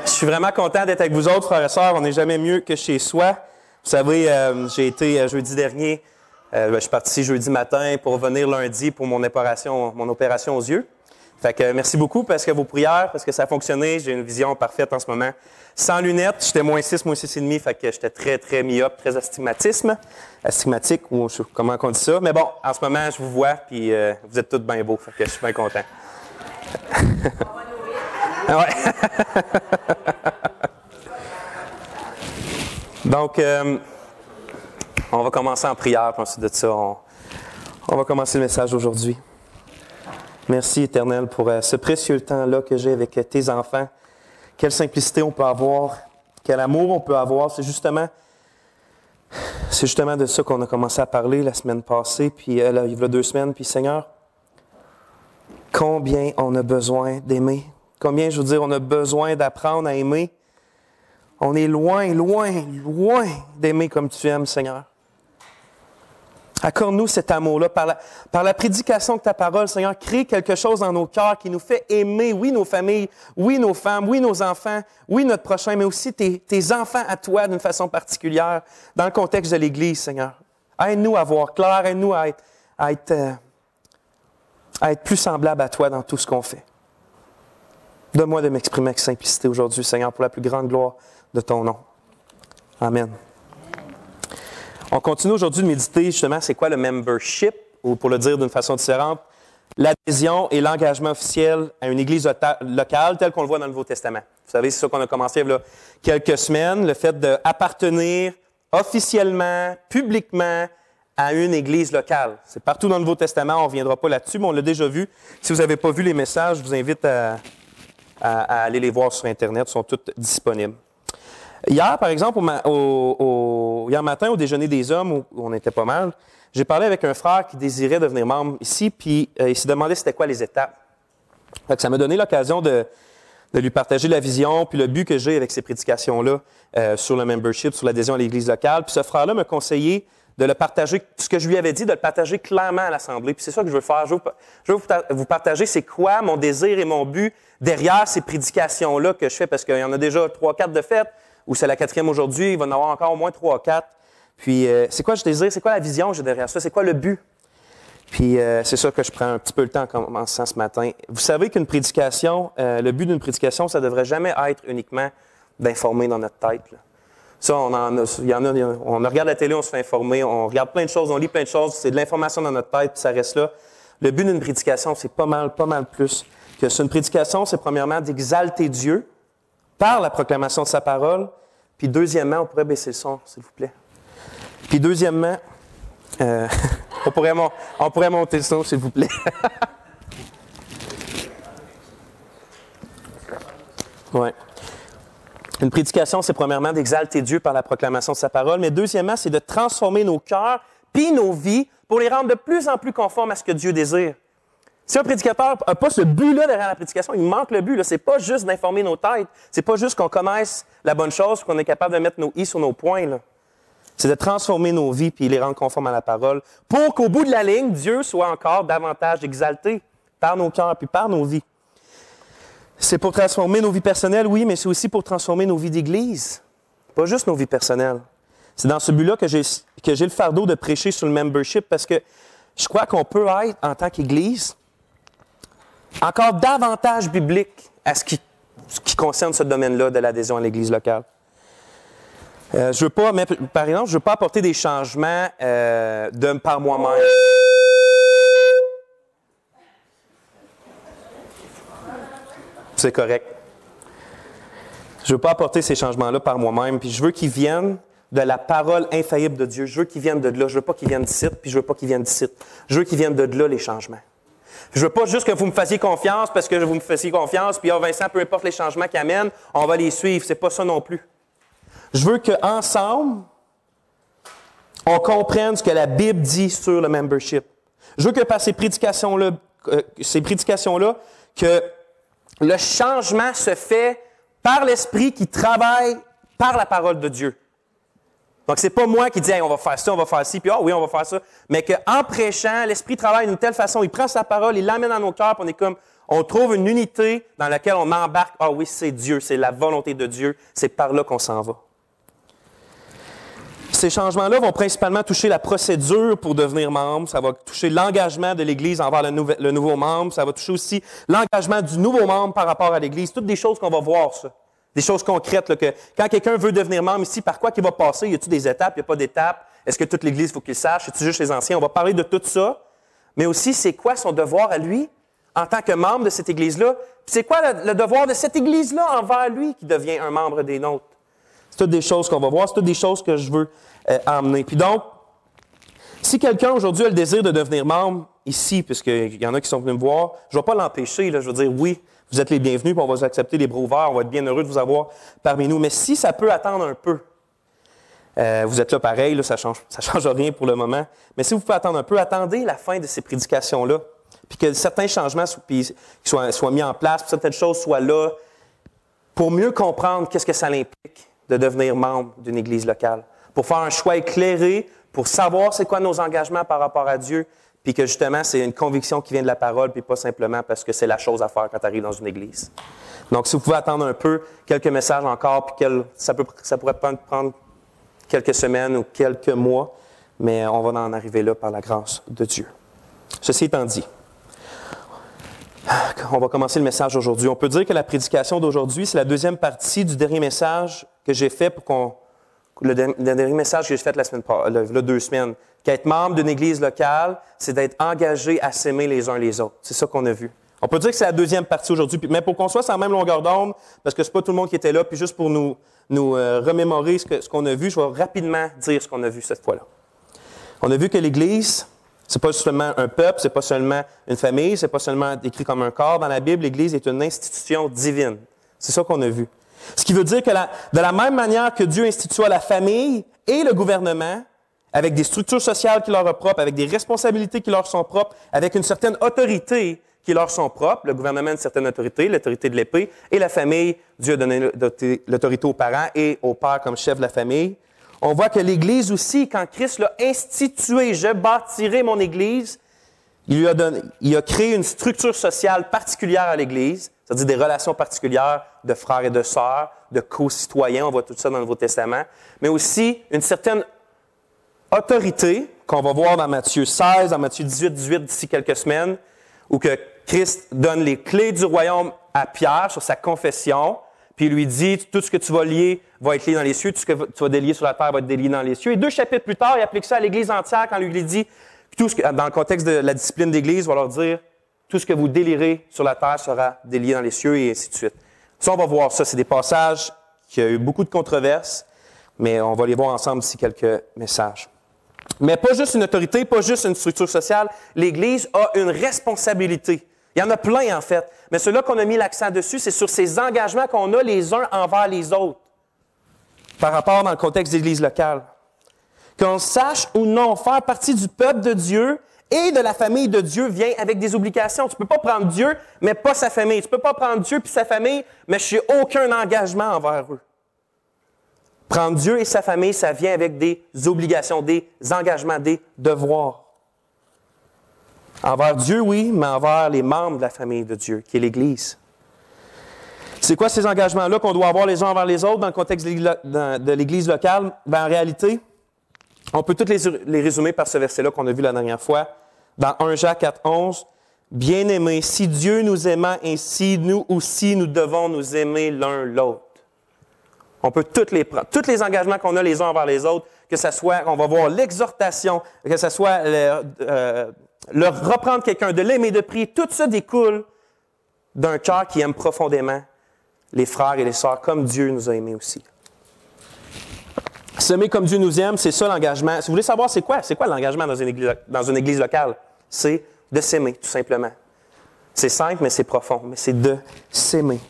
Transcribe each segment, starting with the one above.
Je suis vraiment content d'être avec vous autres, frères et sœurs. On n'est jamais mieux que chez soi. Vous savez, j'ai été jeudi dernier, je suis parti jeudi matin pour revenir lundi pour mon opération aux yeux. Fait que merci beaucoup parce que vos prières, parce que ça a fonctionné. J'ai une vision parfaite en ce moment. Sans lunettes, j'étais -6, -6,5, fait que j'étais très, très myope, très astigmatique, ou comment on dit ça. Mais bon, en ce moment, je vous vois, puis vous êtes tous bien beaux, fait que je suis bien content. Ouais. Donc, on va commencer en prière, puis ensuite de ça, on va commencer le message d'aujourd'hui. Merci, Éternel, pour ce précieux temps-là que j'ai avec tes enfants. Quelle simplicité on peut avoir, quel amour on peut avoir. C'est justement de ça qu'on a commencé à parler la semaine passée, puis il y a 2 semaines. Puis Seigneur, combien on a besoin d'aimer. Combien, je veux dire, on a besoin d'apprendre à aimer. On est loin, loin, loin d'aimer comme tu aimes, Seigneur. Accorde-nous cet amour-là. Par la prédication de ta parole, Seigneur, crée quelque chose dans nos cœurs qui nous fait aimer, oui, nos familles, oui, nos femmes, oui, nos enfants, oui, notre prochain, mais aussi tes enfants à toi d'une façon particulière dans le contexte de l'Église, Seigneur. Aide-nous à voir clair, aide-nous à être plus semblable à toi dans tout ce qu'on fait. Donne-moi de m'exprimer avec simplicité aujourd'hui, Seigneur, pour la plus grande gloire de ton nom. Amen. On continue aujourd'hui de méditer justement c'est quoi le membership, ou pour le dire d'une façon différente, l'adhésion et l'engagement officiel à une église locale telle qu'on le voit dans le Nouveau Testament. Vous savez, c'est ça qu'on a commencé il y a quelques semaines, le fait d'appartenir officiellement, publiquement à une église locale. C'est partout dans le Nouveau Testament, on ne reviendra pas là-dessus, mais on l'a déjà vu. Si vous n'avez pas vu les messages, je vous invite à aller les voir sur Internet, ils sont tous disponibles. Hier, par exemple, hier matin, au déjeuner des hommes, où on était pas mal, j'ai parlé avec un frère qui désirait devenir membre ici, puis il s'est demandé c'était quoi les étapes. Fait que ça m'a donné l'occasion de lui partager la vision, puis le but que j'ai avec ces prédications-là sur le membership, sur l'adhésion à l'Église locale. Puis ce frère-là m'a conseillé de le partager, ce que je lui avais dit, de le partager clairement à l'Assemblée. Puis c'est ça que je veux faire. Je veux vous partager c'est quoi mon désir et mon but derrière ces prédications-là que je fais, parce qu'il y en a déjà 3-4 de faites, ou c'est la 4e aujourd'hui, il va y en avoir encore au moins 3-4. Puis, c'est quoi je désire? C'est quoi la vision que j'ai derrière ça? C'est quoi le but? Puis, c'est ça que je prends un petit peu le temps en commençant ce matin. Vous savez qu'une prédication, le but d'une prédication, ça ne devrait jamais être uniquement d'informer dans notre tête. Là. Ça, on regarde la télé, on se fait informer, on regarde plein de choses, on lit plein de choses, c'est de l'information dans notre tête, puis ça reste là. Le but d'une prédication, c'est pas mal plus que ça. Une prédication, c'est premièrement d'exalter Dieu par la proclamation de sa parole. Puis deuxièmement, on pourrait baisser le son, s'il vous plaît. Puis deuxièmement, on pourrait monter le son, s'il vous plaît. Ouais. Une prédication, c'est premièrement d'exalter Dieu par la proclamation de sa parole, mais deuxièmement, c'est de transformer nos cœurs puis nos vies pour les rendre de plus en plus conformes à ce que Dieu désire. Si un prédicateur n'a pas ce but-là derrière la prédication, il manque le but. Ce n'est pas juste d'informer nos têtes. C'est pas juste qu'on connaisse la bonne chose, qu'on est capable de mettre nos i sur nos points. Là. C'est de transformer nos vies puis les rendre conformes à la parole pour qu'au bout de la ligne, Dieu soit encore davantage exalté par nos cœurs puis par nos vies. C'est pour transformer nos vies personnelles, oui, mais c'est aussi pour transformer nos vies d'Église. Pas juste nos vies personnelles. C'est dans ce but-là que j'ai le fardeau de prêcher sur le membership parce que je crois qu'on peut être, en tant qu'Église, encore davantage biblique à ce qui concerne ce domaine-là de l'adhésion à l'Église locale. Je veux pas, mais, par exemple, je ne veux pas apporter des changements par moi-même. C'est correct. Je ne veux pas apporter ces changements-là par moi-même, puis je veux qu'ils viennent de la parole infaillible de Dieu. Je veux qu'ils viennent de là. Je ne veux pas qu'ils viennent d'ici, puis je ne veux pas qu'ils viennent d'ici. Je veux qu'ils viennent de là, les changements. Je ne veux pas juste que vous me fassiez confiance parce que vous me fassiez confiance, puis Vincent, peu importe les changements qu'il amène, on va les suivre. C'est pas ça non plus. Je veux qu'ensemble, on comprenne ce que la Bible dit sur le membership. Je veux que par ces prédications-là, que le changement se fait par l'Esprit qui travaille par la parole de Dieu. Donc, c'est pas moi qui dis hey, on va faire ça, on va faire ci, puis oui, on va faire ça. Mais qu'en prêchant, l'Esprit travaille d'une telle façon, il prend sa parole, il l'amène dans nos cœurs, puis on est comme On trouve une unité dans laquelle on embarque. Ah oui, c'est Dieu, c'est la volonté de Dieu, c'est par là qu'on s'en va. Ces changements-là vont principalement toucher la procédure pour devenir membre. Ça va toucher l'engagement de l'Église envers le nouveau membre. Ça va toucher aussi l'engagement du nouveau membre par rapport à l'Église. Toutes des choses qu'on va voir, ça. Des choses concrètes, là, que quand quelqu'un veut devenir membre ici, par quoi qu'il va passer? Y a-t-il des étapes? Y a pas d'étapes? Est-ce que toute l'Église, il faut qu'il sache? C'est-tu juste les anciens? On va parler de tout ça. Mais aussi, c'est quoi son devoir à lui en tant que membre de cette Église-là? Puis c'est quoi le devoir de cette Église-là envers lui qui devient un membre des nôtres? C'est toutes des choses qu'on va voir. C'est toutes des choses que je veux emmener. Puis donc, si quelqu'un aujourd'hui a le désir de devenir membre ici, puisqu'il y en a qui sont venus me voir, je ne vais pas l'empêcher. Là, je vais dire oui, vous êtes les bienvenus, puis on va vous accepter les bras ouverts, on va être bien heureux de vous avoir parmi nous. Mais si ça peut attendre un peu, vous êtes là pareil, là, ça change rien pour le moment. Mais si vous pouvez attendre un peu, attendez la fin de ces prédications-là, puis que certains changements soient mis en place, puis certaines choses soient là, pour mieux comprendre qu'est-ce que ça implique de devenir membre d'une Église locale, pour faire un choix éclairé, pour savoir c'est quoi nos engagements par rapport à Dieu, puis que justement, c'est une conviction qui vient de la parole, puis pas simplement parce que c'est la chose à faire quand tu arrives dans une église. Donc, si vous pouvez attendre un peu, quelques messages encore, puis ça pourrait prendre quelques semaines ou quelques mois, mais on va en arriver là par la grâce de Dieu. Ceci étant dit, on va commencer le message aujourd'hui. On peut dire que la prédication d'aujourd'hui, c'est la deuxième partie du dernier message que j'ai fait le dernier message que j'ai fait il 2 semaines. Qu'être membre d'une église locale, c'est d'être engagé à s'aimer les uns les autres. C'est ça qu'on a vu. On peut dire que c'est la deuxième partie aujourd'hui, mais pour qu'on soit sur la même longueur d'onde, parce que c'est pas tout le monde qui était là, puis juste pour nous remémorer ce qu'on a vu, je vais rapidement dire ce qu'on a vu cette fois-là. On a vu que l'Église, c'est pas seulement un peuple, c'est pas seulement une famille, c'est pas seulement écrit comme un corps. Dans la Bible, l'Église est une institution divine. C'est ça qu'on a vu. Ce qui veut dire que de la même manière que Dieu institua la famille et le gouvernement, avec des structures sociales qui leur sont propres, avec des responsabilités qui leur sont propres, avec une certaine autorité qui leur sont propres, le gouvernement a une certaine autorité, l'autorité de l'épée, et la famille, Dieu a donné l'autorité aux parents et au père comme chef de la famille. On voit que l'Église aussi, quand Christ l'a institué, je bâtirai mon Église, il a créé une structure sociale particulière à l'Église, c'est-à-dire des relations particulières de frères et de sœurs, de co-citoyens, on voit tout ça dans le Nouveau Testament, mais aussi une certaine autorité qu'on va voir dans Matthieu 16, dans Matthieu 18 d'ici quelques semaines, où que Christ donne les clés du royaume à Pierre sur sa confession, puis il lui dit, tout ce que tu vas lier va être lié dans les cieux, tout ce que tu vas délier sur la terre va être délié dans les cieux. Et 2 chapitres plus tard, il applique ça à l'Église entière quand il lui dit, dans le contexte de la discipline d'Église, il va leur dire, tout ce que vous délirez sur la terre sera délié dans les cieux, et ainsi de suite. Ça, on va voir ça. C'est des passages qui ont eu beaucoup de controverses, mais on va les voir ensemble d'ici quelques messages. Mais pas juste une autorité, pas juste une structure sociale. L'Église a une responsabilité. Il y en a plein, en fait. Mais celui-là qu'on a mis l'accent dessus, c'est sur ces engagements qu'on a les uns envers les autres par rapport dans le contexte d'Église locale. Qu'on sache ou non faire partie du peuple de Dieu et de la famille de Dieu vient avec des obligations. Tu ne peux pas prendre Dieu, mais pas sa famille. Tu ne peux pas prendre Dieu puis sa famille, mais je n'ai aucun engagement envers eux. Prendre Dieu et sa famille, ça vient avec des obligations, des engagements, des devoirs. Envers Dieu, oui, mais envers les membres de la famille de Dieu, qui est l'Église. C'est quoi ces engagements-là qu'on doit avoir les uns envers les autres dans le contexte de l'Église locale? Ben, en réalité, on peut tous les résumer par ce verset-là qu'on a vu la dernière fois, dans 1 Jacques 4,11. « Bien-aimés, si Dieu nous aimant ainsi, nous aussi, nous devons nous aimer l'un l'autre. » On peut tous les engagements qu'on a les uns envers les autres, que ce soit, on va voir l'exhortation, que ce soit reprendre quelqu'un, de l'aimer, de prier, tout ça découle d'un cœur qui aime profondément les frères et les sœurs comme Dieu nous a aimés aussi. S'aimer comme Dieu nous aime, c'est ça l'engagement. Si vous voulez savoir c'est quoi l'engagement dans une église locale? C'est de s'aimer, tout simplement. C'est simple, mais c'est profond. Mais c'est de s'aimer.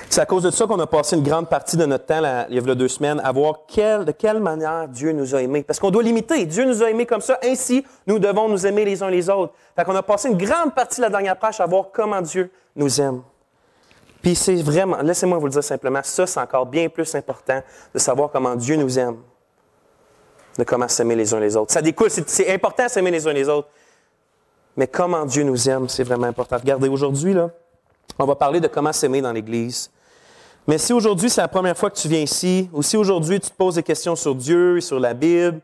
C'est à cause de ça qu'on a passé une grande partie de notre temps, il y a 2 semaines, à voir de quelle manière Dieu nous a aimés. Parce qu'on doit l'imiter. Dieu nous a aimés comme ça. Ainsi, nous devons nous aimer les uns les autres. Fait qu'on a passé une grande partie de la dernière prêche à voir comment Dieu nous aime. Puis c'est vraiment, laissez-moi vous le dire simplement, ça c'est encore bien plus important de savoir comment Dieu nous aime, de comment s'aimer les uns les autres. Ça découle, c'est important de s'aimer les uns les autres. mais comment Dieu nous aime, c'est vraiment important. Regardez, aujourd'hui, là, on va parler de comment s'aimer dans l'Église. Mais si aujourd'hui, c'est la première fois que tu viens ici, ou si aujourd'hui, tu te poses des questions sur Dieu et sur la Bible,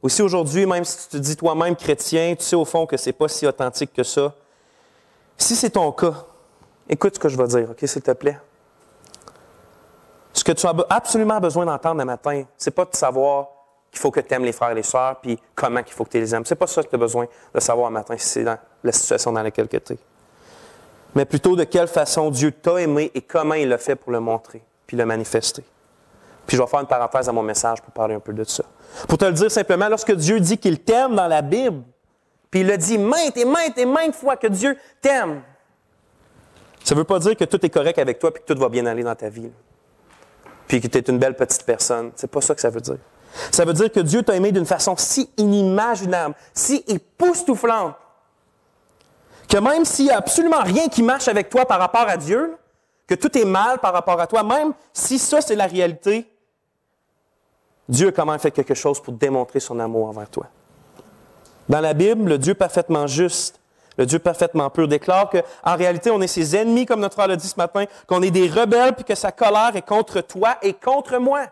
ou si aujourd'hui, même si tu te dis toi-même chrétien, tu sais au fond que ce n'est pas si authentique que ça, si c'est ton cas, écoute ce que je vais dire, OK, s'il te plaît. Ce que tu as absolument besoin d'entendre le matin, c'est pas de savoir qu'il faut que tu aimes les frères et les sœurs, puis comment il faut que tu les aimes. C'est pas ça que tu as besoin de savoir le matin, si c'est dans la situation dans laquelle tu es. Mais plutôt de quelle façon Dieu t'a aimé et comment il l'a fait pour le montrer, puis le manifester. Puis je vais faire une parenthèse à mon message pour parler un peu de ça. Pour te le dire simplement, lorsque Dieu dit qu'il t'aime dans la Bible, puis il le dit maintes et maintes et maintes fois que Dieu t'aime, ça ne veut pas dire que tout est correct avec toi puis que tout va bien aller dans ta vie. Puis que tu es une belle petite personne. C'est pas ça que ça veut dire. Ça veut dire que Dieu t'a aimé d'une façon si inimaginable, si époustouflante, que même s'il n'y a absolument rien qui marche avec toi par rapport à Dieu, que tout est mal par rapport à toi, même si ça c'est la réalité, Dieu a quand même fait quelque chose pour démontrer son amour envers toi. Dans la Bible, le Dieu parfaitement juste, le Dieu parfaitement pur déclare qu'en réalité, on est ses ennemis, comme notre frère l'a dit ce matin, qu'on est des rebelles, puis que sa colère est contre toi et contre moi.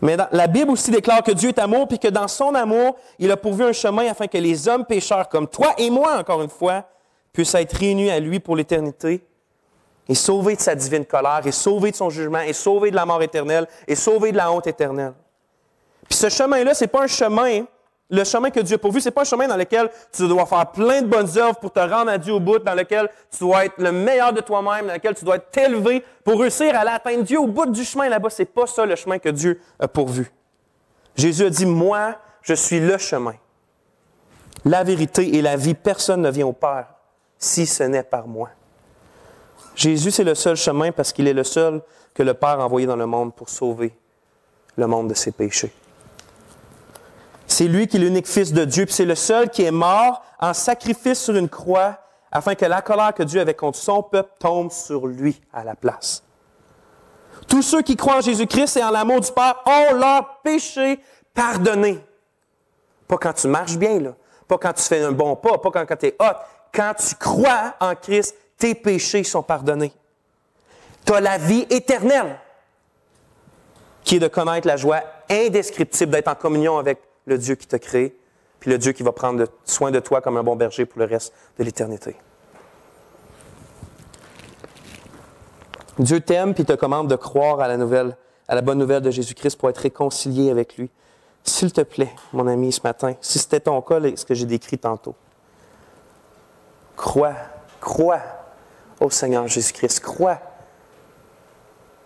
Mais la Bible aussi déclare que Dieu est amour, puis que dans son amour, il a pourvu un chemin afin que les hommes pécheurs comme toi et moi, encore une fois, puissent être réunis à lui pour l'éternité et sauvés de sa divine colère, et sauvés de son jugement, et sauvés de la mort éternelle, et sauvés de la honte éternelle. Puis ce chemin-là, c'est pas un chemin, le chemin que Dieu a pourvu, c'est pas un chemin dans lequel tu dois faire plein de bonnes œuvres pour te rendre à Dieu au bout, dans lequel tu dois être le meilleur de toi-même, dans lequel tu dois t'élever pour réussir à l'atteindre Dieu au bout du chemin là-bas. C'est pas ça le chemin que Dieu a pourvu. Jésus a dit, moi, je suis le chemin, la vérité et la vie. Personne ne vient au Père si ce n'est par moi. Jésus, c'est le seul chemin parce qu'il est le seul que le Père a envoyé dans le monde pour sauver le monde de ses péchés. C'est lui qui est l'unique Fils de Dieu, puis c'est le seul qui est mort en sacrifice sur une croix afin que la colère que Dieu avait contre son peuple tombe sur lui à la place. Tous ceux qui croient en Jésus-Christ et en l'amour du Père ont leurs péchés pardonnés. Pas quand tu marches bien, là. Pas quand tu fais un bon pas, pas quand tu es hot. Quand tu crois en Christ, tes péchés sont pardonnés. Tu as la vie éternelle, qui est de connaître la joie indescriptible d'être en communion avec le Dieu qui t'a créé, puis le Dieu qui va prendre soin de toi comme un bon berger pour le reste de l'éternité. Dieu t'aime puis te commande de croire à la bonne nouvelle de Jésus-Christ pour être réconcilié avec lui. S'il te plaît, mon ami, ce matin, si c'était ton cas, ce que j'ai décrit tantôt, crois au Seigneur Jésus-Christ, crois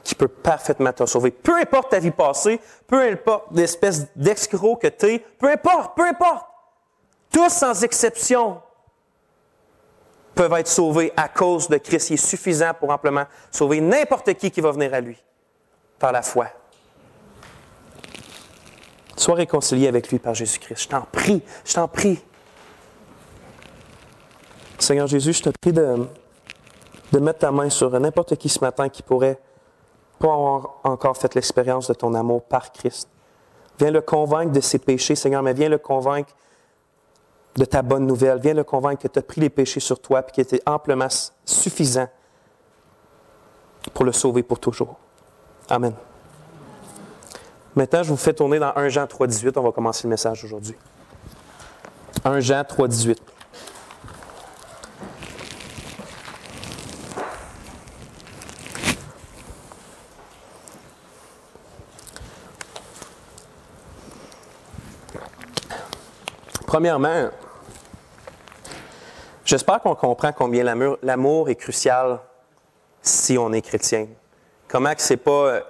qui peut parfaitement te sauver. Peu importe ta vie passée, peu importe l'espèce d'escroc que tu es, peu importe. Tous sans exception peuvent être sauvés à cause de Christ. Il est suffisant pour amplement sauver n'importe qui va venir à lui par la foi. Sois réconcilié avec lui par Jésus-Christ. Je t'en prie. Seigneur Jésus, je te prie de mettre ta main sur n'importe qui ce matin qui pourrait pas avoir encore fait l'expérience de ton amour par Christ. Viens le convaincre de ses péchés, Seigneur, mais viens le convaincre de ta bonne nouvelle. Viens le convaincre que tu as pris les péchés sur toi et qu'il était amplement suffisant pour le sauver pour toujours. Amen. Maintenant, je vous fais tourner dans 1 Jean 3,18. On va commencer le message aujourd'hui. 1 Jean 3,18. Premièrement, j'espère qu'on comprend combien l'amour est crucial si on est chrétien. Comment que ce n'est pas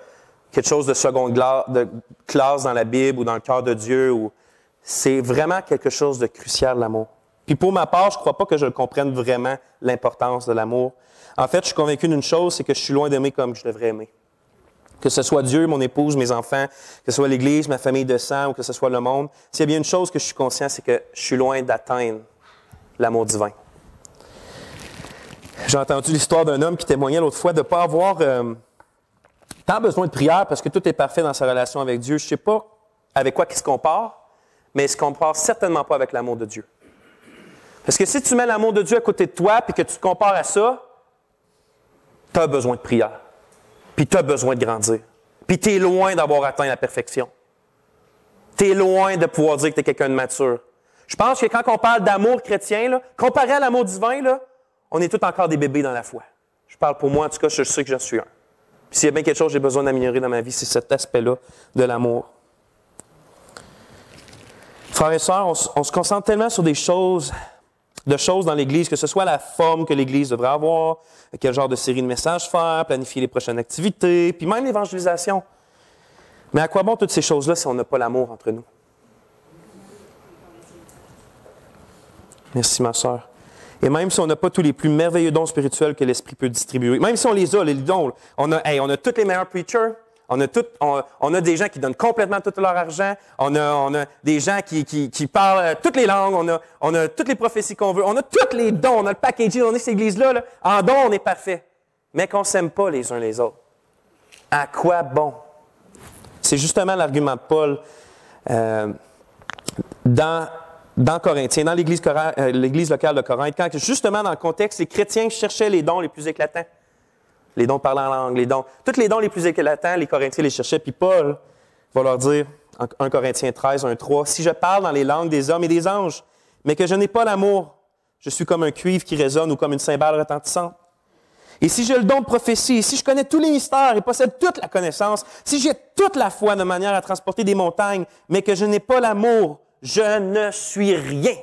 quelque chose de seconde classe dans la Bible ou dans le cœur de Dieu. C'est vraiment quelque chose de crucial, l'amour. Puis pour ma part, je ne crois pas que je comprenne vraiment l'importance de l'amour. En fait, je suis convaincu d'une chose, c'est que je suis loin d'aimer comme je devrais aimer. Que ce soit Dieu, mon épouse, mes enfants, que ce soit l'Église, ma famille de sang ou que ce soit le monde, s'il y a bien une chose que je suis conscient, c'est que je suis loin d'atteindre l'amour divin. J'ai entendu l'histoire d'un homme qui témoignait l'autre fois de ne pas avoir tant besoin de prière parce que tout est parfait dans sa relation avec Dieu. Je ne sais pas avec quoi il se compare, mais il ne se compare certainement pas avec l'amour de Dieu. Parce que si tu mets l'amour de Dieu à côté de toi et que tu te compares à ça, tu as besoin de prière. Puis tu as besoin de grandir. Puis tu es loin d'avoir atteint la perfection. Tu es loin de pouvoir dire que tu es quelqu'un de mature. Je pense que quand on parle d'amour chrétien, là, comparé à l'amour divin, là, on est tous encore des bébés dans la foi. Je parle pour moi, en tout cas, je sais que j'en suis un. Puis s'il y a bien quelque chose que j'ai besoin d'améliorer dans ma vie, c'est cet aspect-là de l'amour. Frères et sœurs, on se concentre tellement sur des choses dans l'Église, que ce soit la forme que l'Église devrait avoir, quel genre de série de messages faire, planifier les prochaines activités, puis même l'évangélisation. Mais à quoi bon toutes ces choses-là si on n'a pas l'amour entre nous? Merci, ma sœur. Et même si on n'a pas tous les plus merveilleux dons spirituels que l'Esprit peut distribuer, même si on les a, les dons, on a tous les meilleurs preachers, on a des gens qui donnent complètement tout leur argent, on a des gens qui parlent toutes les langues, on a toutes les prophéties qu'on veut, on a tous les dons, on a le packaging, on est cette Église-là, là. En dons, on est parfait. Mais qu'on ne s'aime pas les uns les autres. À quoi bon? C'est justement l'argument de Paul dans Corinthiens, dans l'église locale de Corinthe, quand justement dans le contexte, les chrétiens cherchaient les dons les plus éclatants. Les dons parlant en langue, tous les dons les plus éclatants, les Corinthiens les cherchaient, puis Paul va leur dire, en 1 Corinthiens 13, 1, 3, « Si je parle dans les langues des hommes et des anges, mais que je n'ai pas l'amour, je suis comme un cuivre qui résonne ou comme une cymbale retentissante. Et si j'ai le don de prophétie, et si je connais tous les mystères et possède toute la connaissance, si j'ai toute la foi de manière à transporter des montagnes, mais que je n'ai pas l'amour, je ne suis rien. »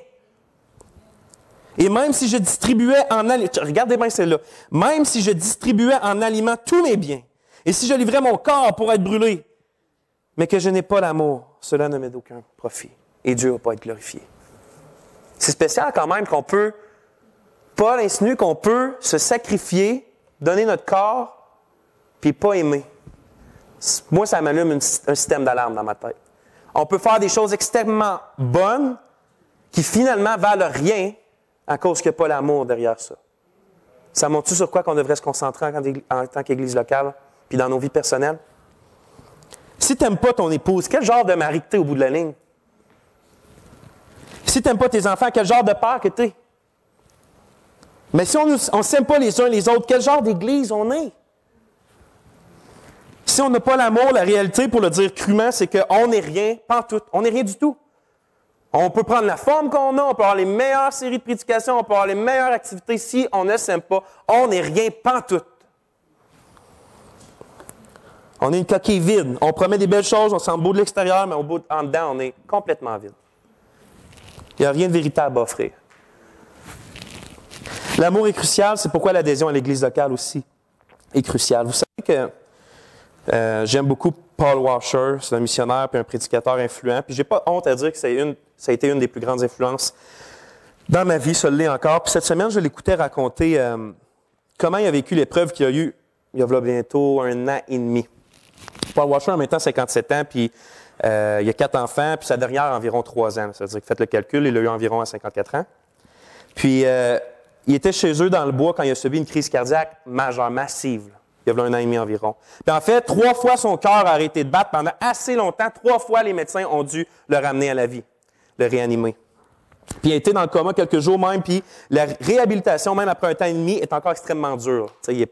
Et même si je distribuais regardez bien celle-là, même si je distribuais en aliment tous mes biens, et si je livrais mon corps pour être brûlé, mais que je n'ai pas l'amour, cela ne m'est d'aucun profit. Et Dieu ne va pas être glorifié. C'est spécial quand même qu'on peut, Paul insinue qu'on peut se sacrifier, donner notre corps, puis pas aimer. Moi, ça m'allume un système d'alarme dans ma tête. On peut faire des choses extrêmement bonnes qui finalement valent rien à cause qu'il n'y a pas l'amour derrière ça. Ça montre-tu sur quoi qu'on devrait se concentrer en tant qu'Église locale, puis dans nos vies personnelles? Si tu n'aimes pas ton épouse, quel genre de mari que tu es au bout de la ligne? Si tu n'aimes pas tes enfants, quel genre de père que tu es? Mais si on ne s'aime pas les uns les autres, quel genre d'Église on est? Si on n'a pas l'amour, la réalité, pour le dire crûment, c'est qu'on n'est rien, pantoute. On n'est rien du tout. On peut prendre la forme qu'on a, on peut avoir les meilleures séries de prédications, on peut avoir les meilleures activités. Si on ne s'aime pas, on n'est rien, pantoute. On est une coquille vide. On promet des belles choses, on sent beau de l'extérieur, mais en dedans, on est complètement vide. Il n'y a rien de véritable à offrir. L'amour est crucial, c'est pourquoi l'adhésion à l'Église locale aussi est cruciale. Vous savez que j'aime beaucoup Paul Washer, c'est un missionnaire et un prédicateur influent. Puis j'ai pas honte à dire que ça a été une des plus grandes influences dans ma vie, ça l'est encore. Puis cette semaine, je l'écoutais raconter comment il a vécu l'épreuve qu'il a eue il y a bientôt 1 an et demi. Paul Washer a maintenant 57 ans, puis il a 4 enfants, puis sa dernière a environ 3 ans. C'est-à-dire que faites le calcul, il l'a eu environ à 54 ans. Puis il était chez eux dans le bois quand il a subi une crise cardiaque majeure, massive. Il y a 1 an et demi environ. Puis en fait, 3 fois son cœur a arrêté de battre pendant assez longtemps. 3 fois, les médecins ont dû le ramener à la vie, le réanimer. Puis il a été dans le coma quelques jours même, puis la réhabilitation, même après 1 an et demi, est encore extrêmement dure. Il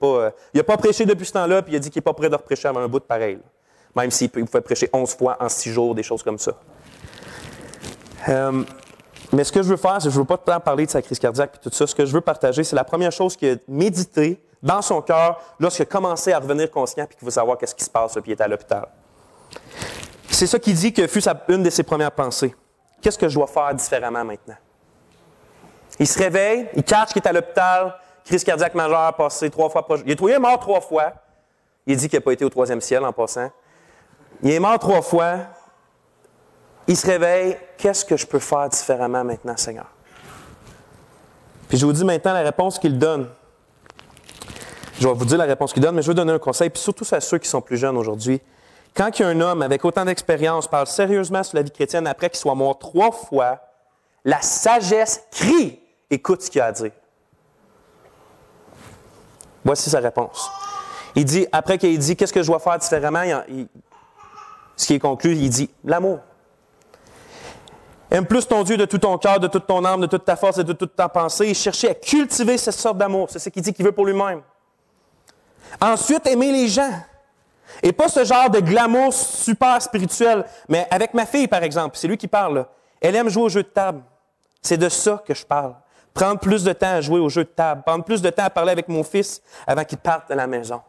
n'a pas prêché depuis ce temps-là, puis il a dit qu'il n'est pas prêt de reprêcher avant un bout de pareil. Là. Même s'il pouvait prêcher 11 fois en 6 jours, des choses comme ça. Mais ce que je veux faire, c'est que je ne veux pas te parler de sa crise cardiaque et tout ça. Ce que je veux partager, c'est la première chose qu'il a médité dans son cœur lorsqu'il a commencé à revenir conscient et qu'il veut savoir qu'est-ce qui se passe, puis il est à l'hôpital. C'est ça qu'il dit que fut une de ses premières pensées. Qu'est-ce que je dois faire différemment maintenant? Il se réveille, il catch qu'il est à l'hôpital, crise cardiaque majeure, passé 3 fois. Il est mort 3 fois. Il dit qu'il n'a pas été au 3e ciel en passant. Il est mort 3 fois. Il se réveille, qu'est-ce que je peux faire différemment maintenant, Seigneur? Puis je vous dis maintenant la réponse qu'il donne. Je vais vous dire la réponse qu'il donne, mais je veux donner un conseil, puis surtout à ceux qui sont plus jeunes aujourd'hui. Quand il y a un homme avec autant d'expérience parle sérieusement sur la vie chrétienne après qu'il soit mort 3 fois, la sagesse crie, écoute ce qu'il a à dire. Voici sa réponse. Il dit, après qu'il dit, qu'est-ce que je dois faire différemment, ce qui est conclu, il dit, l'amour. Aime plus ton Dieu de tout ton cœur, de toute ton âme, de toute ta force et de toute ta pensée. Et chercher à cultiver cette sorte d'amour. C'est ce qu'il dit qu'il veut pour lui-même. Ensuite, aimer les gens. Et pas ce genre de glamour super spirituel. Mais avec ma fille, par exemple, c'est lui qui parle, là. Elle aime jouer aux jeux de table. C'est de ça que je parle. Prendre plus de temps à jouer aux jeux de table. Prendre plus de temps à parler avec mon fils avant qu'il parte de la maison.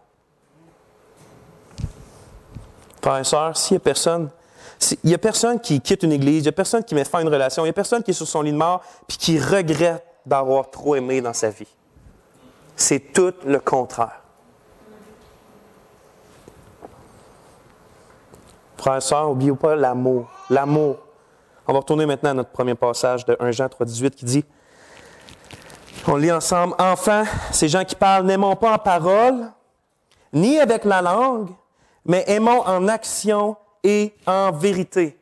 Frères et sœurs, s'il y a personne qui quitte une église, il n'y a personne qui met fin à une relation, il n'y a personne qui est sur son lit de mort puis qui regrette d'avoir trop aimé dans sa vie. C'est tout le contraire. Frères et sœurs, n'oubliez pas l'amour. L'amour. On va retourner maintenant à notre premier passage de 1 Jean 3,18 qui dit, on lit ensemble, « Enfants, ces gens qui parlent, n'aimons pas en parole, ni avec la langue, mais aimons en action et en vérité. »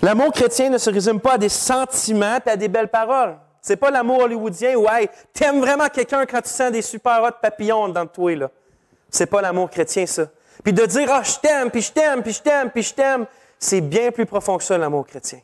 L'amour chrétien ne se résume pas à des sentiments et à des belles paroles. C'est pas l'amour hollywoodien où, hey, t'aimes vraiment quelqu'un quand tu sens des super hot papillons dans toi, là. C'est pas l'amour chrétien, ça. Puis de dire, ah, je t'aime, puis je t'aime, puis je t'aime, puis je t'aime, c'est bien plus profond que ça, l'amour chrétien.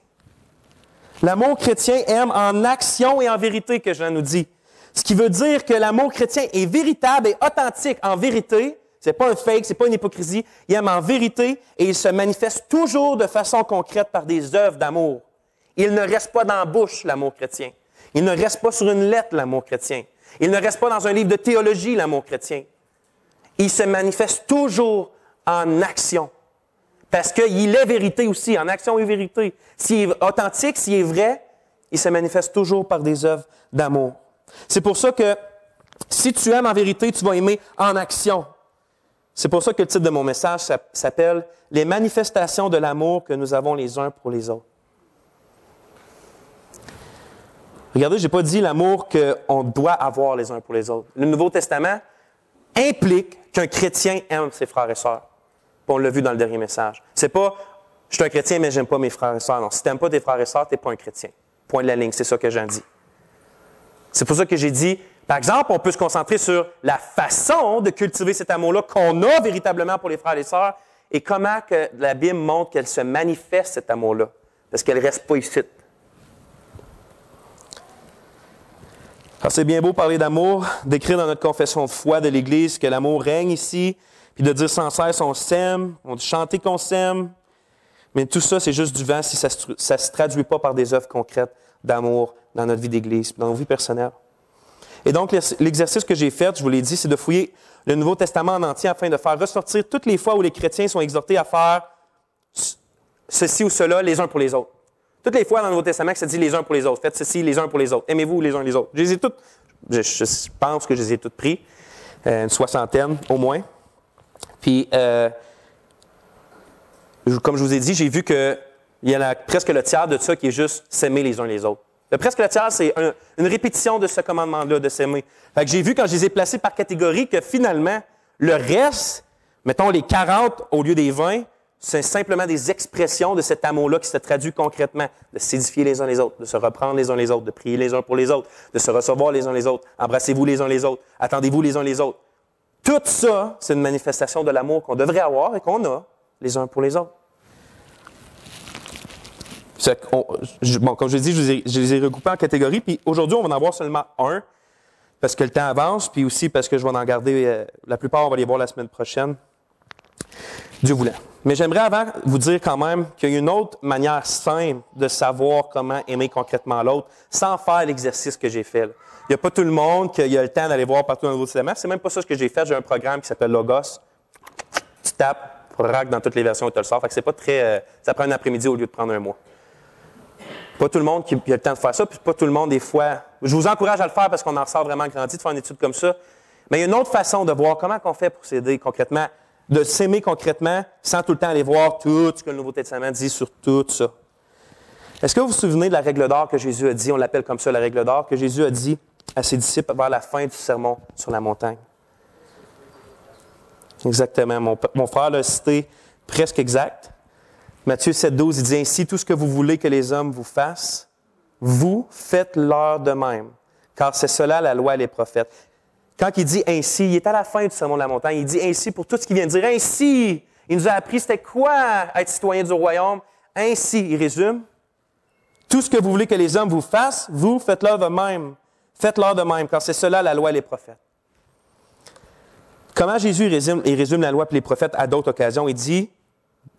L'amour chrétien aime en action et en vérité, que Jean nous dit. Ce qui veut dire que l'amour chrétien est véritable et authentique en vérité. C'est pas un fake, c'est pas une hypocrisie. Il aime en vérité et il se manifeste toujours de façon concrète par des œuvres d'amour. Il ne reste pas dans la bouche, l'amour chrétien. Il ne reste pas sur une lettre, l'amour chrétien. Il ne reste pas dans un livre de théologie, l'amour chrétien. Il se manifeste toujours en action. Parce qu'il est vérité aussi, en action et vérité. S'il est authentique, s'il est vrai, il se manifeste toujours par des œuvres d'amour. C'est pour ça que si tu aimes en vérité, tu vas aimer en action. C'est pour ça que le titre de mon message s'appelle « Les manifestations de l'amour que nous avons les uns pour les autres ». Regardez, je n'ai pas dit l'amour qu'on doit avoir les uns pour les autres. Le Nouveau Testament implique qu'un chrétien aime ses frères et sœurs. On l'a vu dans le dernier message. C'est pas « je suis un chrétien, mais j'aime pas mes frères et sœurs ». Non, si tu n'aimes pas tes frères et sœurs, tu n'es pas un chrétien. Point de la ligne, c'est ça que j'en dis. C'est pour ça que j'ai dit, par exemple, on peut se concentrer sur la façon de cultiver cet amour-là qu'on a véritablement pour les frères et les sœurs et comment que la Bible montre qu'elle se manifeste, cet amour-là. Parce qu'elle ne reste pas ici. Alors, c'est bien beau parler d'amour, d'écrire dans notre confession de foi de l'Église que l'amour règne ici, puis de dire sans cesse on s'aime, on dit chanter qu'on s'aime. Mais tout ça, c'est juste du vent si ça ne se traduit pas par des œuvres concrètes d'amour dans notre vie d'Église, dans nos vies personnelles. Et donc, l'exercice que j'ai fait, je vous l'ai dit, c'est de fouiller le Nouveau Testament en entier afin de faire ressortir toutes les fois où les chrétiens sont exhortés à faire ceci ou cela les uns pour les autres. Toutes les fois dans le Nouveau Testament que ça dit les uns pour les autres. Faites ceci les uns pour les autres. Aimez-vous les uns les autres. Je pense que je les ai toutes pris. Une soixantaine au moins. Puis, comme je vous ai dit, j'ai vu qu'il y en a presque le tiers de ça qui est juste s'aimer les uns les autres. Presque le tiers, c'est une répétition de ce commandement-là, de s'aimer. Fait que j'ai vu quand je les ai placés par catégorie que finalement, le reste, mettons les 40 au lieu des 20, c'est simplement des expressions de cet amour-là qui se traduit concrètement, de s'édifier les uns les autres, de se reprendre les uns les autres, de prier les uns pour les autres, de se recevoir les uns les autres, embrassez-vous les uns les autres, attendez-vous les uns les autres. Tout ça, c'est une manifestation de l'amour qu'on devrait avoir et qu'on a les uns pour les autres. Comme je l'ai dit, je les ai recoupés en catégories, puis aujourd'hui, on va en avoir seulement un, parce que le temps avance, puis aussi parce que je vais en garder, la plupart, on va les voir la semaine prochaine, Dieu voulant. Mais j'aimerais avant vous dire quand même qu'il y a une autre manière simple de savoir comment aimer concrètement l'autre, sans faire l'exercice que j'ai fait. Là. Il n'y a pas tout le monde qui a le temps d'aller voir partout dans le Nouveau Testament. C'est même pas ça ce que j'ai fait. J'ai un programme qui s'appelle Logos. Tu tapes, rack dans toutes les versions et tu le sors. Fait que c'est pas très, ça prend un après-midi au lieu de prendre un mois. Pas tout le monde qui a le temps de faire ça, puis pas tout le monde, des fois. Je vous encourage à le faire parce qu'on en ressort vraiment grandi de faire une étude comme ça. Mais il y a une autre façon de voir comment on fait pour s'aider concrètement, de s'aimer concrètement, sans tout le temps aller voir tout ce que le Nouveau Testament dit sur tout ça. Est-ce que vous vous souvenez de la règle d'or que Jésus a dit, on l'appelle comme ça la règle d'or, que Jésus a dit à ses disciples vers la fin du sermon sur la montagne? Exactement. Mon frère l'a cité presque exact. Matthieu 7,12, il dit ainsi, tout ce que vous voulez que les hommes vous fassent, vous faites-leur de même, car c'est cela la loi et les prophètes. Quand il dit ainsi, il est à la fin du sermon de la montagne, il dit ainsi pour tout ce qu'il vient de dire. Ainsi, il nous a appris c'était quoi être citoyen du royaume. Ainsi, il résume, Tout ce que vous voulez que les hommes vous fassent, vous faites-leur de même. Faites-leur de même, car c'est cela la loi et les prophètes. Comment Jésus résume la loi et les prophètes à d'autres occasions? Il dit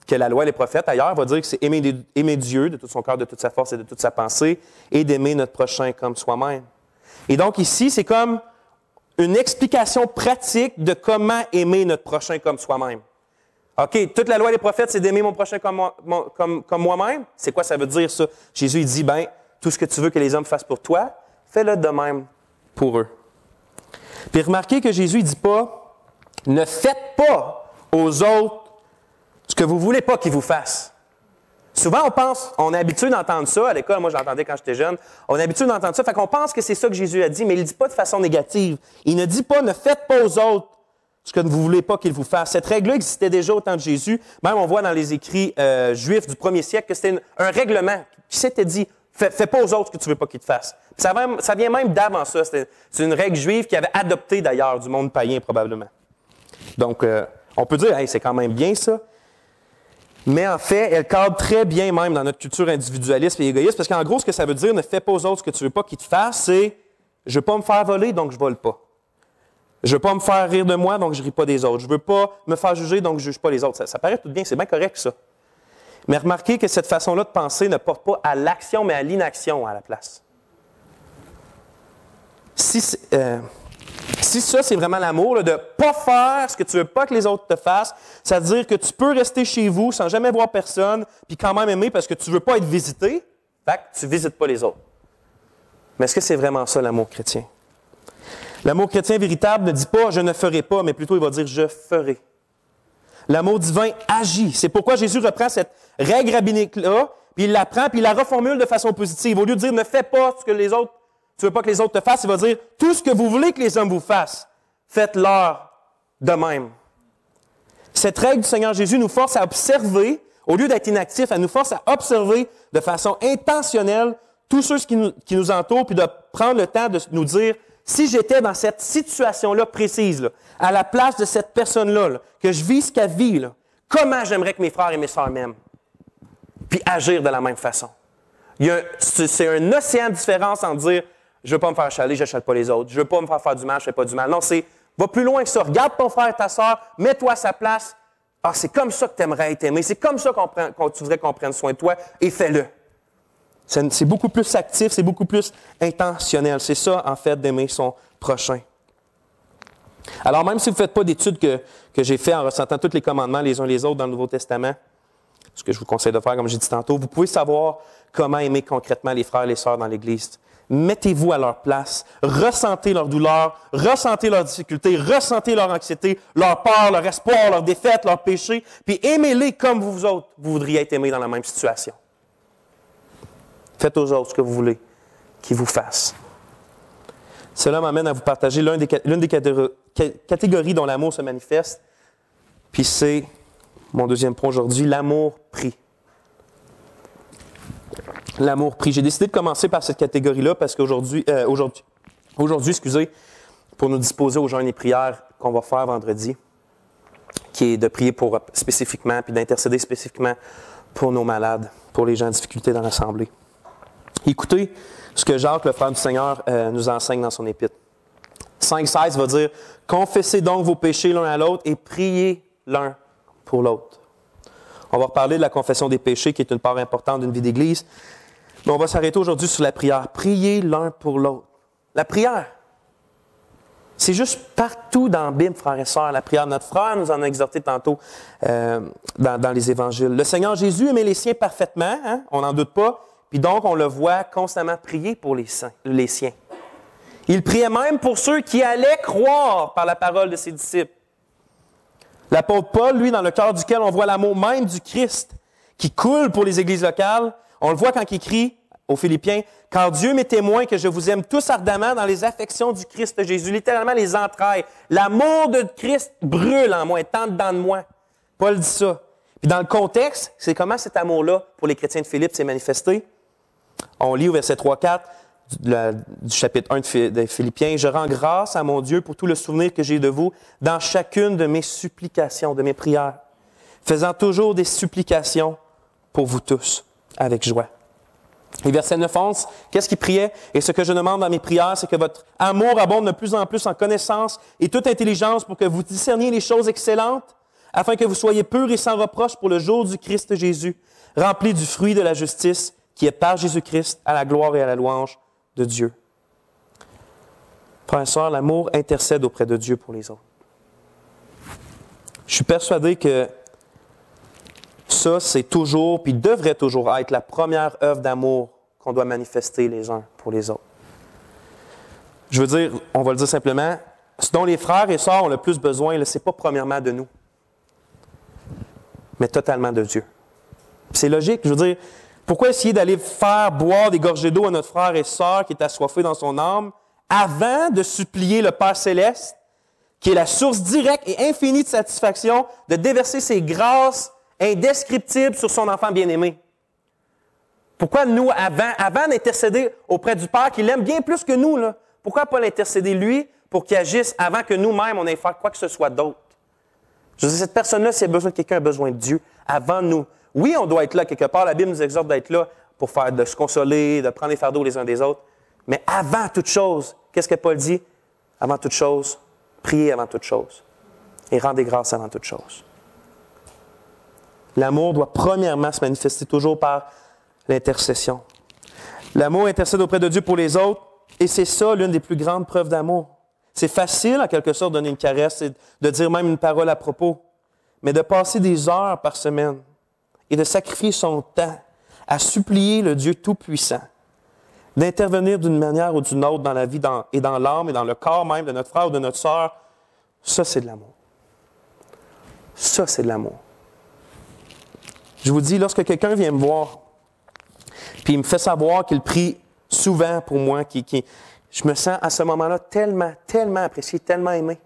que la loi et les prophètes, ailleurs, va dire que c'est aimer Dieu de tout son cœur, de toute sa force et de toute sa pensée, et d'aimer notre prochain comme soi-même. Et donc ici, c'est comme une explication pratique de comment aimer notre prochain comme soi-même. OK, toute la loi des prophètes, c'est d'aimer mon prochain comme moi-même. C'est quoi ça veut dire, ça? Jésus, il dit, tout ce que tu veux que les hommes fassent pour toi, fais-le de même pour eux. Puis remarquez que Jésus, il ne dit pas, ne faites pas aux autres ce que vous ne voulez pas qu'ils vous fassent. Souvent, on est habitué d'entendre ça. À l'école, moi, j'entendais quand j'étais jeune. On est habitué d'entendre ça. Fait qu'on pense que c'est ça que Jésus a dit, mais il ne dit pas de façon négative. Il ne dit pas, ne faites pas aux autres ce que vous ne voulez pas qu'ils vous fassent. Cette règle-là existait déjà au temps de Jésus. Même, on voit dans les écrits juifs du premier siècle que c'était un règlement qui s'était dit, fais pas aux autres ce que tu ne veux pas qu'ils te fassent. Ça vient même d'avant ça. C'est une règle juive qui avait adopté d'ailleurs du monde païen, probablement. Donc, on peut dire, hey, c'est quand même bien ça. Mais en fait, elle cadre très bien même dans notre culture individualiste et égoïste, parce qu'en gros, ce que ça veut dire, ne fais pas aux autres ce que tu ne veux pas qu'ils te fassent, c'est je ne veux pas me faire voler, donc je ne vole pas. Je ne veux pas me faire rire de moi, donc je ne ris pas des autres. Je ne veux pas me faire juger, donc je ne juge pas les autres. Ça paraît tout bien, c'est bien correct ça. Mais remarquez que cette façon-là de penser ne porte pas à l'action, mais à l'inaction à la place. Si ça, c'est vraiment l'amour, là, de ne pas faire ce que tu ne veux pas que les autres te fassent, ça veut dire que tu peux rester chez vous sans jamais voir personne, puis quand même aimer parce que tu ne veux pas être visité, fait que tu ne visites pas les autres. Mais est-ce que c'est vraiment ça l'amour chrétien? L'amour chrétien véritable ne dit pas « je ne ferai pas », mais plutôt il va dire « je ferai ». L'amour divin agit. C'est pourquoi Jésus reprend cette règle rabbinique-là, puis il la prend, puis il la reformule de façon positive. Au lieu de dire « ne fais pas ce que les autres, tu ne veux pas que les autres te fassent », il va dire « tout ce que vous voulez que les hommes vous fassent, faites-leur de même ». Cette règle du Seigneur Jésus nous force à observer, au lieu d'être inactif, elle nous force à observer de façon intentionnelle tous ceux qui nous entourent, puis de prendre le temps de nous dire si j'étais dans cette situation-là précise, là, à la place de cette personne-là, là, que je vis ce qu'elle vit, là, comment j'aimerais que mes frères et mes sœurs m'aiment? Puis agir de la même façon. C'est un océan de différence entre dire je ne veux pas me faire chaler, je n'achète pas les autres. Je ne veux pas me faire du mal, je ne fais pas du mal. Non, va plus loin que ça. Regarde ton frère et ta sœur, mets-toi à sa place. Ah, c'est comme ça que tu aimerais être aimé. C'est comme ça tu voudrais qu'on prenne soin de toi et fais-le. C'est beaucoup plus actif, c'est beaucoup plus intentionnel. C'est ça, en fait, d'aimer son prochain. Alors, même si vous ne faites pas d'études que j'ai fait en ressentant tous les commandements les uns les autres dans le Nouveau Testament, ce que je vous conseille de faire, comme j'ai dit tantôt, vous pouvez savoir comment aimer concrètement les frères et les sœurs dans l'Église. Mettez-vous à leur place, ressentez leur douleur, ressentez leurs difficultés, ressentez leur anxiété, leur peur, leur espoir, leurs défaites, leurs péchés, puis aimez-les comme vous autres, vous voudriez être aimés dans la même situation. Faites aux autres ce que vous voulez qu'ils vous fassent. Cela m'amène à vous partager l'une des catégories dont l'amour se manifeste, puis c'est mon deuxième point aujourd'hui, l'amour pris. L'amour pris. J'ai décidé de commencer par cette catégorie-là parce qu'aujourd'hui, pour nous disposer aux jeûnes et prières qu'on va faire vendredi, qui est de prier pour spécifiquement, puis d'intercéder spécifiquement pour nos malades, pour les gens en difficulté dans l'Assemblée. Écoutez ce que Jacques, le frère du Seigneur, nous enseigne dans son épître. 5,16 va dire « Confessez donc vos péchés l'un à l'autre et priez l'un pour l'autre. » On va reparler de la confession des péchés, qui est une part importante d'une vie d'Église. Mais on va s'arrêter aujourd'hui sur la prière. Priez l'un pour l'autre. La prière, c'est juste partout dans la Bible, frères et sœurs, la prière. Notre frère nous en a exhorté tantôt dans les Évangiles. Le Seigneur Jésus aimait les siens parfaitement, hein? On n'en doute pas. Puis donc, on le voit constamment prier pour les siens. Il priait même pour ceux qui allaient croire par la parole de ses disciples. L'apôtre Paul, lui, dans le cœur duquel on voit l'amour même du Christ qui coule pour les églises locales, on le voit quand il écrit aux Philippiens, « Car Dieu m'est témoin que je vous aime tous ardemment dans les affections du Christ Jésus. » Littéralement, les entrailles. L'amour de Christ brûle en moi, est en dedans de moi. Paul dit ça. Puis dans le contexte, c'est comment cet amour-là, pour les chrétiens de Philippe, s'est manifesté. On lit au verset 3-4 du chapitre 1 des Philippiens, « Je rends grâce à mon Dieu pour tout le souvenir que j'ai de vous dans chacune de mes supplications, de mes prières, faisant toujours des supplications pour vous tous, avec joie. » Et verset 9, 11, qu'est-ce qu'il priait? Et ce que je demande dans mes prières, c'est que votre amour abonde de plus en plus en connaissance et toute intelligence pour que vous discerniez les choses excellentes, afin que vous soyez purs et sans reproche pour le jour du Christ Jésus, remplis du fruit de la justice qui est par Jésus-Christ à la gloire et à la louange de Dieu. Frères et sœurs, l'amour intercède auprès de Dieu pour les autres. Je suis persuadé que ça, c'est toujours, puis devrait toujours être la première œuvre d'amour qu'on doit manifester les uns pour les autres. Je veux dire, on va le dire simplement, ce dont les frères et sœurs ont le plus besoin, ce n'est pas premièrement de nous, mais totalement de Dieu. C'est logique, je veux dire, pourquoi essayer d'aller faire boire des gorgées d'eau à notre frère et sœur qui est assoiffé dans son âme, avant de supplier le Père Céleste, qui est la source directe et infinie de satisfaction, de déverser ses grâces indescriptibles sur son enfant bien-aimé? Pourquoi nous, avant d'intercéder auprès du Père, qui l'aime bien plus que nous, là, pourquoi pas l'intercéder lui pour qu'il agisse avant que nous-mêmes, on aille faire quoi que ce soit d'autre? Je veux dire, cette personne-là, si elle a besoin de quelqu'un, elle a besoin de Dieu avant nous. Oui, on doit être là quelque part. La Bible nous exhorte d'être là pour de se consoler, de prendre les fardeaux les uns des autres. Mais avant toute chose, qu'est-ce que Paul dit? Avant toute chose, priez avant toute chose. Et rendez grâce avant toute chose. L'amour doit premièrement se manifester toujours par l'intercession. L'amour intercède auprès de Dieu pour les autres, et c'est ça l'une des plus grandes preuves d'amour. C'est facile, en quelque sorte, de donner une caresse et de dire même une parole à propos, mais de passer des heures par semaine et de sacrifier son temps à supplier le Dieu Tout-Puissant, d'intervenir d'une manière ou d'une autre dans la vie et dans l'âme et dans le corps même de notre frère ou de notre sœur, ça, c'est de l'amour. Ça, c'est de l'amour. Je vous dis, lorsque quelqu'un vient me voir, puis il me fait savoir qu'il prie souvent pour moi, je me sens à ce moment-là tellement, tellement apprécié, tellement aimé.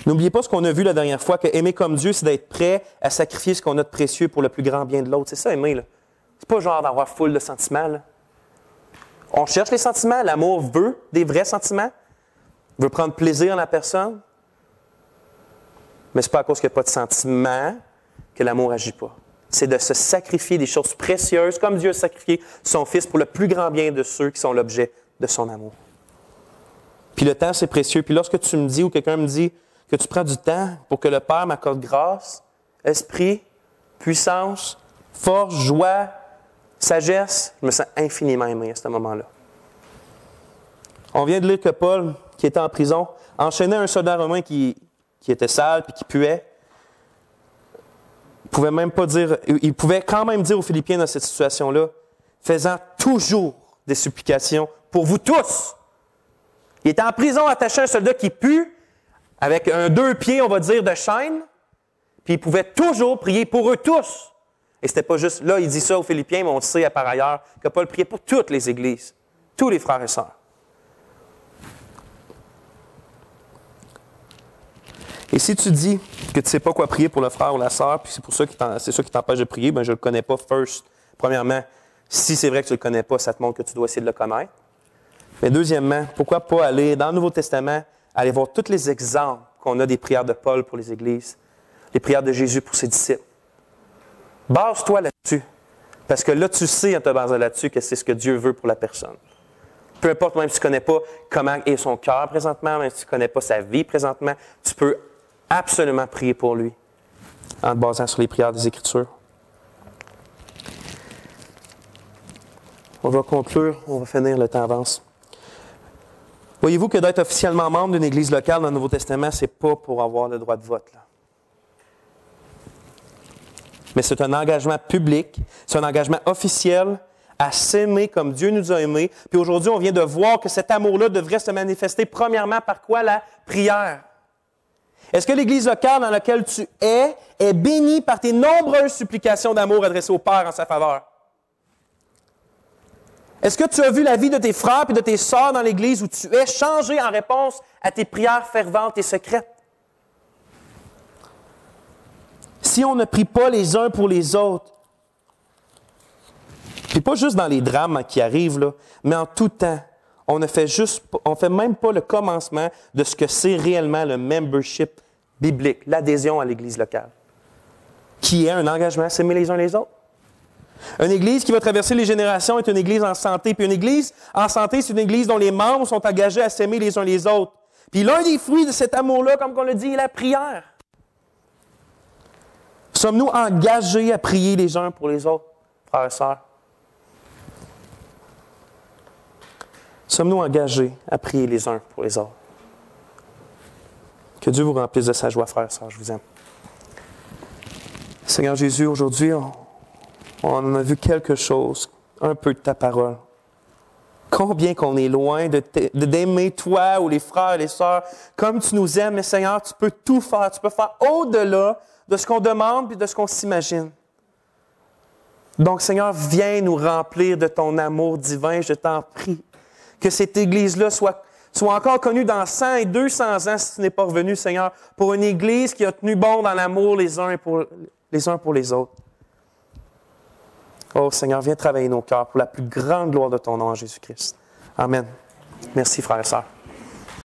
N'oubliez pas ce qu'on a vu la dernière fois, que aimer comme Dieu, c'est d'être prêt à sacrifier ce qu'on a de précieux pour le plus grand bien de l'autre. C'est ça, aimer, là. C'est pas genre d'avoir foule de sentiments, là. On cherche les sentiments, l'amour veut des vrais sentiments, veut prendre plaisir en la personne, mais c'est pas à cause qu'il n'y a pas de sentiments que l'amour n'agit pas. C'est de se sacrifier des choses précieuses, comme Dieu a sacrifié son Fils pour le plus grand bien de ceux qui sont l'objet de son amour. Puis le temps, c'est précieux. Puis lorsque tu me dis, ou quelqu'un me dit, que tu prends du temps pour que le Père m'accorde grâce, esprit, puissance, force, joie, sagesse, je me sens infiniment aimé à ce moment-là. On vient de lire que Paul, qui était en prison, enchaînait un soldat romain qui était sale et qui puait. Il pouvait quand même dire aux Philippiens dans cette situation-là, faisant toujours des supplications pour vous tous. Il était en prison attaché à un soldat qui pue, avec 2 pieds, on va dire, de chaîne, puis il pouvait toujours prier pour eux tous. Et c'était pas juste, là, il dit ça aux Philippiens, mais on sait par ailleurs que Paul priait pour toutes les églises, tous les frères et sœurs. Et si tu dis que tu ne sais pas quoi prier pour le frère ou la sœur, puis c'est ça qui t'empêche de prier, bien, je ne le connais pas first. Premièrement, si c'est vrai que tu ne le connais pas, ça te montre que tu dois essayer de le connaître. Mais deuxièmement, pourquoi pas aller dans le Nouveau Testament, aller voir tous les exemples qu'on a des prières de Paul pour les églises, les prières de Jésus pour ses disciples. Base-toi là-dessus. Parce que là, tu sais en te basant là-dessus que c'est ce que Dieu veut pour la personne. Peu importe, même si tu ne connais pas comment est son cœur présentement, même si tu ne connais pas sa vie présentement, tu peux absolument prier pour lui en te basant sur les prières des Écritures. On va conclure, on va finir, le temps avance. Voyez-vous que d'être officiellement membre d'une église locale dans le Nouveau Testament, ce n'est pas pour avoir le droit de vote, là. Mais c'est un engagement public, c'est un engagement officiel à s'aimer comme Dieu nous a aimés. Puis aujourd'hui, on vient de voir que cet amour-là devrait se manifester premièrement par quoi? La prière. Est-ce que l'église locale dans laquelle tu est bénie par tes nombreuses supplications d'amour adressées au Père en sa faveur? Est-ce que tu as vu la vie de tes frères et de tes sœurs dans l'église où tu es changé en réponse à tes prières ferventes et secrètes? Si on ne prie pas les uns pour les autres, puis pas juste dans les drames qui arrivent, là, mais en tout temps, on fait même pas le commencement de ce que c'est réellement le membership biblique, l'adhésion à l'église locale, qui est un engagement à s'aimer les uns les autres. Une Église qui va traverser les générations est une Église en santé. Puis une Église en santé, c'est une Église dont les membres sont engagés à s'aimer les uns les autres. Puis l'un des fruits de cet amour-là, comme on l'a dit, est la prière. Sommes-nous engagés à prier les uns pour les autres, frères et sœurs? Sommes-nous engagés à prier les uns pour les autres? Que Dieu vous remplisse de sa joie, frères et sœurs, je vous aime. Seigneur Jésus, aujourd'hui, on a vu quelque chose, un peu de ta parole. Combien qu'on est loin d'aimer toi ou les frères et les sœurs comme tu nous aimes, mais Seigneur, tu peux tout faire. Tu peux faire au-delà de ce qu'on demande et de ce qu'on s'imagine. Donc, Seigneur, viens nous remplir de ton amour divin, je t'en prie. Que cette Église-là soit encore connue dans 100 et 200 ans si tu n'es pas revenu, Seigneur, pour une Église qui a tenu bon dans l'amour les uns pour les autres. Oh Seigneur, viens travailler nos cœurs pour la plus grande gloire de ton nom, Jésus-Christ. Amen. Merci, frères et sœurs.